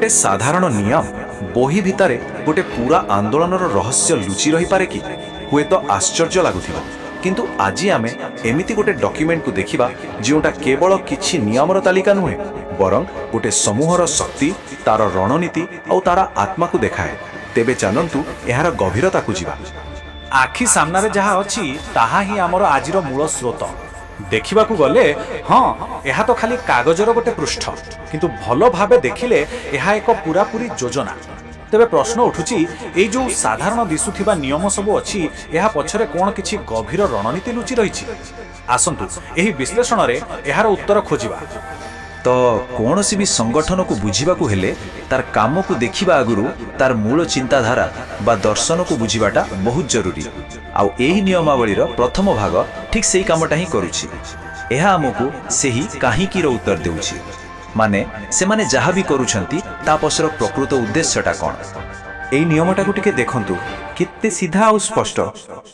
गोटे साधारण नियम बही भितर गोटे पूरा आंदोलनर रहस्य लुचि रही पारे कि हुए तो आश्चर्य लगुथिबा किंतु आज आमे एमिति गोटे डॉक्यूमेंट को देखिबा जोटा केवल किछि नियमर तालिका नुहे बरं गोटे समूहर शक्ति तार रणनीति और तार आत्मा को देखाए। तेबे चलंतु एहार गभीरता को जिबा। आखि सामने जहाँ अच्छी ताहा ही आमर आजिर मूल स्रोत। देखा गले हाँ यह तो खाली कागजर गोटे पृष्ठ किंतु भल भावे देखिले यह एक पूरा पूरी योजना। तेबे प्रश्न उठुची ये जो साधारण दिशुथिबा नियम सब अच्छी यह पछरे कौन किछि गभीर रणनीति लुचि रही। आसंतु एही विश्लेषण रे यार उत्तर खोजिबा। तो कौन सी भी संगठन को बुझीबा को हेले तार काम को देखिबा आगुरु तार मूल चिंताधारा बा दर्शन को बुझीबाटा बहुत जरूरी। आउ एही नियमावलीर प्रथम भाग ठीक सेही कामटा ही करूछि। एहा हमकु सेही काहीकी रो उत्तर देउछि, माने से माने जहाँ भी करूछंती ता पछर प्रकृत उद्देश्यटा कौन। एई नियमटा को टिके देखंतु केते सीधा और स्पष्ट।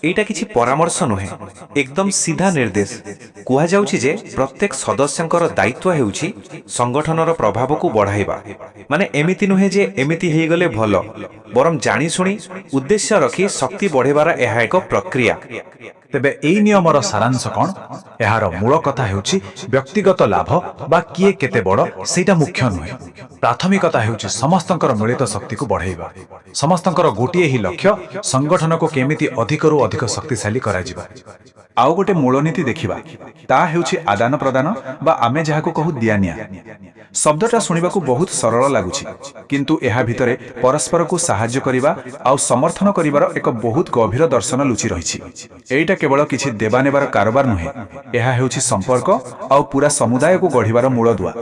एटा किछि परामर्श नुहे, एकदम सीधा निर्देश। कुहा जाउछि जे प्रत्येक सदस्यंकर दायित्व हेउछि संगठनर प्रभाव को बढ़ाइबा। माने एमिति नुहे जे एमिति हेगले भलो, बरम जानी सुनी उद्देश्य रखी शक्ति बढ़ेबार एहा एक प्रक्रिया। तेबे एई नियमर सारांश कौन? एहार मूल कथा हेउछि व्यक्तिगत लाभ बा किए केते बड़ सेटा मुख्य नुहे। प्राथमिकता हेउछि समस्तंकर मिलित शक्ति को बढ़ाइबा। समस्तंकर गोटिए ही लक्ष्य संगठन को केमिति अधिकरू अधिक शक्तिशाली करा जिबा। आउ गोटे मूलनीति देखिबा, ता हेउछि आदान प्रदान बा आमे जाहाको कहू दियानिया। शब्दटा सुनिबाकू बहुत सरल लागुछि किंतु एहा भितरे परस्पर को सहाय्य करिबा आउ समर्थन करिबार एक बहुत गभीर दर्शन लुचि रहिछि। एइटा केवल किछि देवा नेबार कारोबार नुहे, एहा हेउछि संपर्क आउ पूरा समुदाय को गढ़िबार मूल दुआ।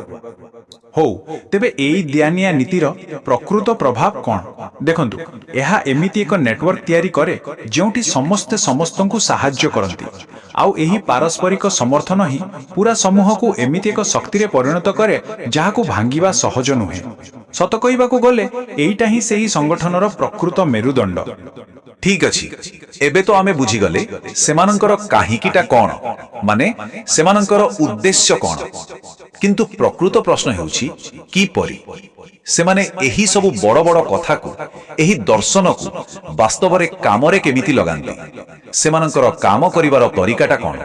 हो तेबे एई दियानिया नीतिर प्रकृत प्रभाव कौन? देखंतु एहा एमिति एक नेटवर्क तैयारी करे जोंटी समस्ते समस्तंकु सहाय्य करंती। आउ एही पारस्परिक समर्थन ही पूरा समूह को एमिति एक शक्ति रे परिणत करे जाहाकू भांगिबा सहज नुहे। सत कहिबाकू गले एइटा ही सेही संगठनर प्रकृत मेरुदंड। ठीक अछि, एबे तो आमे बुझी गले सेमानंकर काहीकीटा कौन, माने सेमानंकर उद्देश्य कौन। किंतु प्रकृत प्रश्न हेउछि की परि सेमाने एही सबु बड़ बड़ कथा को एही दर्शन को वास्तव रे काम रे केमिति लगांती। सेमानंकर काम करिवार तरीकाटा कौन।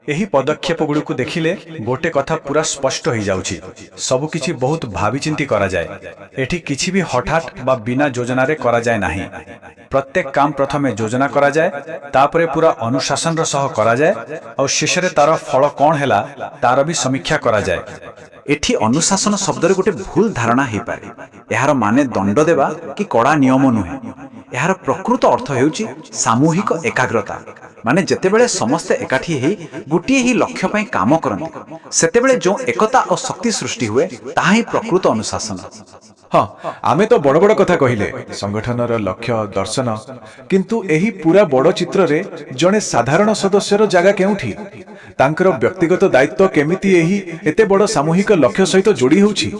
एही पदक्षेप गुड़िक देखिले गोटे कथा पूरा स्पष्ट हो जाउछि। सबु किछि बहुत भावी चिंती करा जाए। एठी किछि भी हठात बा बिना योजना रे करा जाए नाही। प्रत्येक काम प्रथमे योजना करा जाए, तापरे पूरा अनुशासन र सह करा जाए और शेष रे तार फल कौन हैला तार भी समीक्षा करा जाए। एठी अनुशासन शब्द रे गोटे भूल धारणा हे पारे। एहार माने दंड देबा कि कड़ा नियम नुहे। एहार प्रकृत अर्थ हेउछि सामूहिक एकाग्रता। माने जेतेबेले समस्ते एकाठी हे गोटिए ही लक्ष्य पई काम करंती सेतेबेले जो एकता और शक्ति सृष्टि हुए ताहा ही प्रकृत अनुशासन। हाँ आमे तो बड़ बड़ कथा कहिले संगठनर लक्ष्य दर्शन, किंतु एही पूरा बड़ चित्र रे जने साधारण सदस्यर जागा केउठी, तांकर व्यक्तिगत दायित्व केमिति एही एते बड़ सामूहिक लक्ष्य सहित जोड़ी होउछि।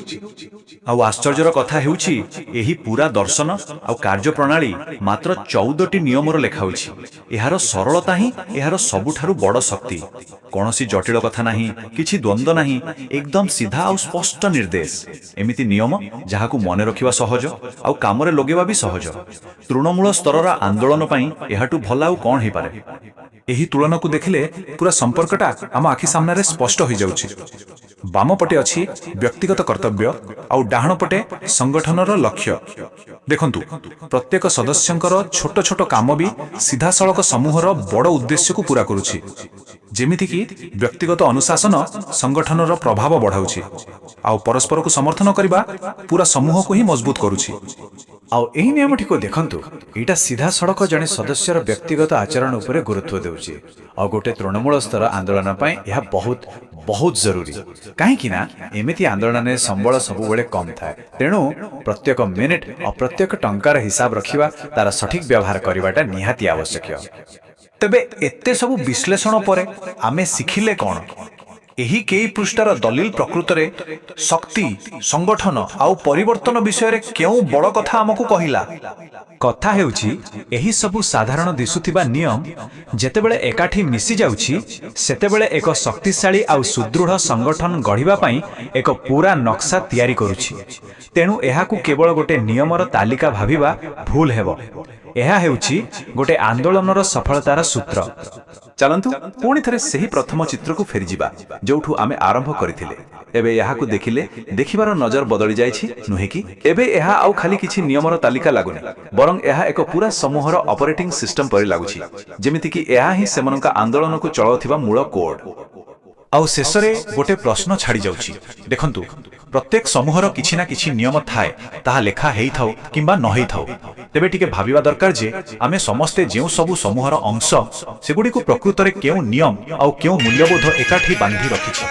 आउ आश्चर्यर कथा हेउछि एही पूरा दर्शन आउ कार्य प्रणाली मात्र 14टी नियमर लेखा होछि। एहार सरलता ही एहार सबुठारु बड़ शक्ति। कोनोसी जटिल कथा नाही, किछि द्वंद्व नाही, एकदम सीधा आउ स्पष्ट निर्देश। एमिति नियम जाहाकू मने रखिबा सहज आउ कामरे लगेबा भी सहज। तृणमूल स्तरर आंदोलन पई एहाटू भला आउ कोन हे पारे। एही तुलना को देखिले पूरा संपर्कटा आम आखि सामने स्पष्ट हो जाउछि। बाम पटे अछि व्यक्तिगत कर्तव्य आउ डाहण पटे संगठनर लक्ष्य। देखंतु प्रत्येक सदस्यंकर छोट छोट काम भी सीधा सड़क समूहर बड़ उद्देश्य को पूरा करुछि। जेमिति कि व्यक्तिगत अनुशासन संगठनर प्रभाव बढ़ाउछि आउ परस्पर को समर्थन करिबा पूरा समूह को ही मजबूत करुछि। आउ एही नियमटी को देखंतु एटा सीधा सड़क जने सदस्यर व्यक्तिगत आचरण उपरे गुरुत्व देउछि। आ गोटे तृणमूल स्तर आंदोलन पई यह बहुत बहुत जरूरी। काहे कि ना एमिति आंदोलन में संबल सबु बेले कम थाए, तेणु प्रत्येक मिनिट और प्रत्येक टंकार हिसाब रखिबा तार सठिक व्यवहार करिवाटा निहाती आवश्यक। तेबे एते सबु विश्लेषण परे आमे सिखिले कोन? ଏହି କେଇ ପୃଷ୍ଠାର ଦଲିଲ ପ୍ରକୃତରେ ଶକ୍ତି ସଂଗଠନ ଆଉ ପରିବର୍ତ୍ତନ ବିଷୟରେ କେଉଁ ବଡ଼ କଥା ଆମକୁ କହିଲା? କଥା ହେଉଛି ଏହି ସବୁ ସାଧାରଣ ଦିଶୁଥିବା ନିୟମ ଯେତେବେଳେ ଏକାଠି ମିଶି ଯାଉଛି ସେତେବେଳେ ଏକ ଶକ୍ତିଶାଳୀ ଆଉ ସୁଦୃଢ଼ ସଂଗଠନ ଗଢ଼ିବା ପାଇଁ ଏକ ପୂରା ନକ୍ସା ତିଆରି କରୁଛି। ତେଣୁ ଏହାକୁ କେବଳ ଗୋଟେ ନିୟମର ତାଲିକା ଭାବିବା ଭୁଲ ହେବ। ଏହା ହେଉଛି ଗୋଟେ ଆନ୍ଦୋଳନର ସଫଳତାର ସୂତ୍ର। ଚାଲନ୍ତୁ ପୁଣି ଥରେ ସେହି ପ୍ରଥମ ଚିତ୍ରକୁ ଫେରିଯିବା ଯୋଉଠୁ ଆମେ ଆରମ୍ଭ କରିଥିଲେ। ଏବେ ଏହାକୁ ଦେଖିଲେ ଦେଖିବାର ନଜର ବଦଳି ଯାଇଛି, ନୁହେଁ କି? ଏବେ ଏହା ଆଉ ଖାଲି କିଛି ନିୟମର ତାଲିକା ଲାଗୁନି, ବରଂ ଏହା ଏକ ପୂରା ସମୂହର ଅପରେଟିଂ ସିଷ୍ଟମ ପରି ଲାଗୁଛି, ଯେମିତିକି ଏହା ହିଁ ସେମାନଙ୍କ ଆନ୍ଦୋଳନକୁ ଚଳାଉଥିବା ମୂଳ କୋଡ୍। ଆଉ ଶେଷରେ ଗୋଟେ ପ୍ରଶ୍ନ ଛାଡ଼ି ଯାଉଛି। ଦେଖନ୍ତୁ, ପ୍ରତ୍ୟେକ ସମୂହର କିଛି ନା କିଛି ନିୟମ ଥାଏ, ତାହା ଲେଖା ହେଇଥାଉ କିମ୍ବା ନ ହେଇଥାଉ। ତେବେ ଟିକେ ଭାବିବା ଦରକାର ଯେ ଆମେ ସମସ୍ତେ ଯେଉଁ ସବୁ ସମୂହର ଅଂଶ, ସେଗୁଡ଼ିକୁ ପ୍ରକୃତରେ କେଉଁ ନିୟମ ଆଉ କେଉଁ ମୂଲ୍ୟବୋଧ ଏକାଠି ବାନ୍ଧି ରଖିଛି।